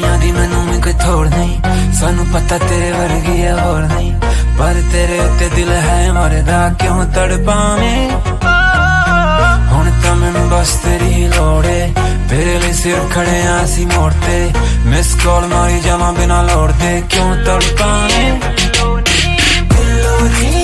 दुनिया दी मैनू भी कोई थोड़ नहीं, सानू पता तेरे वर्गी है होर नहीं, पर तेरे उत्ते दिल है मरदा क्यों तड़पावें। हुण तां मैनू बस तेरी ही लोड़ है, तेरे लिए सिर्फ खड़े हाँ असीं मोड़ ते, मिस कॉल मारी जावां बिना लोड़ दे क्यों तड़पावें। दिलों दी